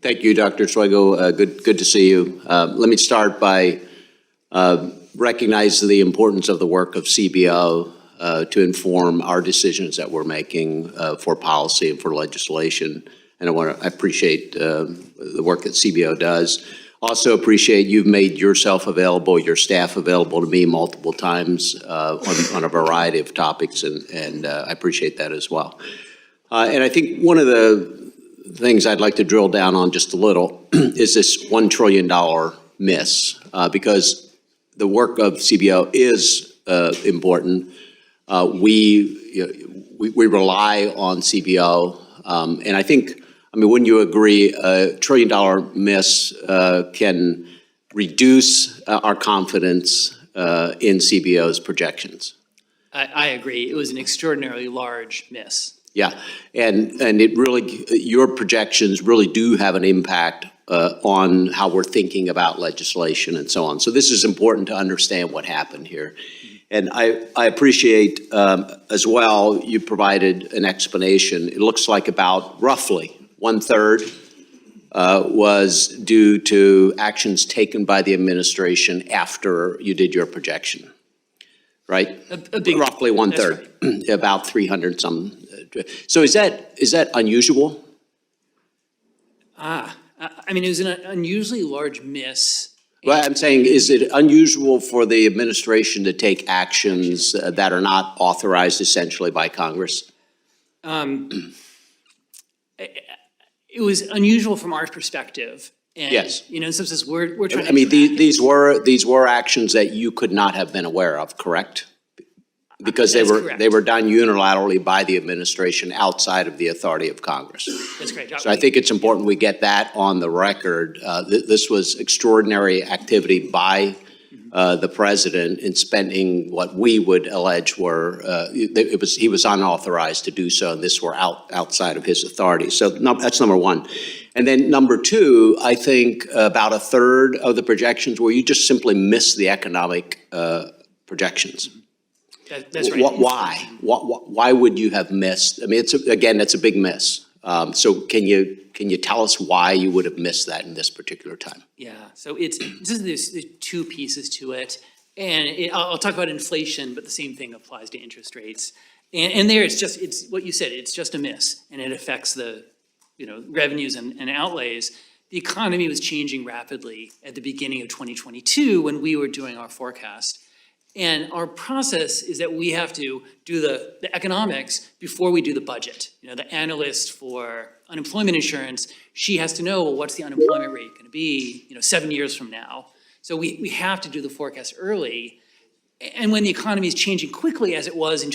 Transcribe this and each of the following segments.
Thank you, Dr. Swagel. Good to see you. Let me start by recognizing the importance of the work of CBO to inform our decisions that we're making for policy and for legislation. And I appreciate the work that CBO does. Also appreciate you've made yourself available, your staff available to me multiple times on a variety of topics, and I appreciate that as well. And I think one of the things I'd like to drill down on just a little is this $1 trillion miss, because the work of CBO is important. We rely on CBO, and I think, wouldn't you agree, a $1 trillion miss can reduce our confidence in CBO's projections? I agree. It was an extraordinarily large miss. Yeah, and it really, your projections really do have an impact on how we're thinking about legislation and so on. So this is important to understand what happened here. And I appreciate as well, you provided an explanation. It looks like about roughly 1/3 was due to actions taken by the administration after you did your projection, right? Roughly 1/3, right. About 300 some. So is that unusual? It was an unusually large miss. Well, I'm saying, is it unusual for the administration to take actions that are not authorized essentially by Congress? It was unusual from our perspective. And, yes. In some sense, we're trying to these were actions that you could not have been aware of, correct? Because they were done unilaterally by the administration outside of the authority of Congress. That's correct. So I think it's important we get that on the record. This was extraordinary activity by the president in spending what we would allege were he was unauthorized to do so, and this were outside of his authority. So that's number one. And then number two, I think about 1/3 of the projections where you just simply missed the economic projections. That's right. Why? Why would you have missed? It's a big miss. So can you tell us why you would have missed that in this particular time? Yeah. So there's two pieces to it, and I'll talk about inflation, but the same thing applies to interest rates. And there, it's what you said. It's just a miss, and it affects the revenues and outlays. The economy was changing rapidly at the beginning of 2022 when we were doing our forecast. And our process is that we have to do the economics before we do the budget. The analyst for unemployment insurance, she has to know, well, what's the unemployment rate going to be 7 years from now? So we have to do the forecast early. And when the economy is changing quickly, as it was in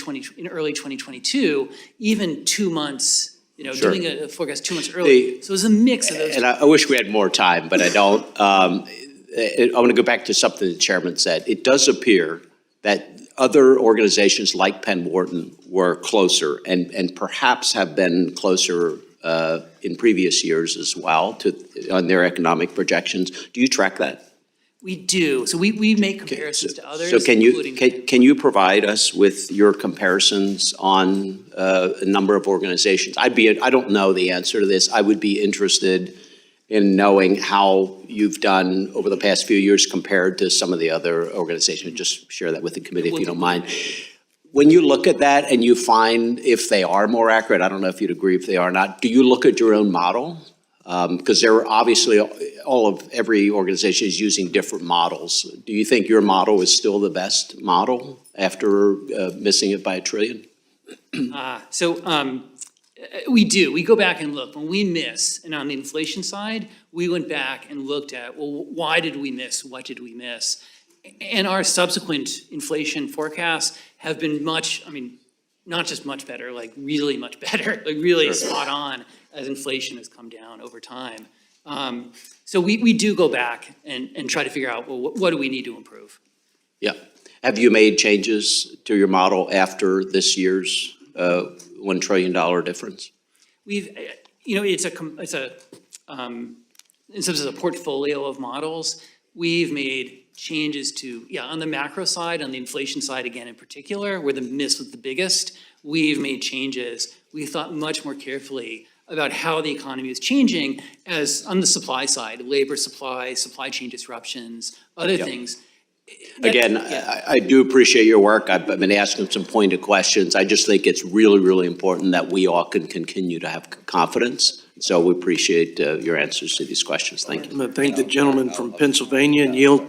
early 2022, even 2 months, Sure. doing a forecast 2 months early. So it was a mix of those. And I wish we had more time, but I don't. I want to go back to something the chairman said. It does appear that other organizations like Penn Wharton were closer and perhaps have been closer in previous years as well on their economic projections. Do you track that? We do. So we make comparisons to others. So can you provide us with your comparisons on a number of organizations? I don't know the answer to this. I would be interested in knowing how you've done over the past few years compared to some of the other organizations. Just share that with the committee if you don't mind. When you look at that and you find if they are more accurate, I don't know if you'd agree if they are not, do you look at your own model? Because there are obviously every organization is using different models. Do you think your model is still the best model after missing it by $1 trillion? We do. We go back and look. When we miss, and on the inflation side, we went back and looked at, well, why did we miss? What did we miss? And our subsequent inflation forecasts have been not just much better, like really much better, like really spot on as inflation has come down over time. So we do go back and try to figure out, well, what do we need to improve? Yeah. Have you made changes to your model after this year's $1 trillion difference? We've, it's a in terms of a portfolio of models. We've made changes to, on the macro side, on the inflation side, again, in particular, where the miss was the biggest, we've made changes. We thought much more carefully about how the economy is changing as on the supply side, labor supply, supply chain disruptions, other things. Again, I do appreciate your work. I've been asking some pointed questions. I just think it's really, really important that we all can continue to have confidence. So we appreciate your answers to these questions. Thank you. I'm going to thank the gentleman from Pennsylvania and yield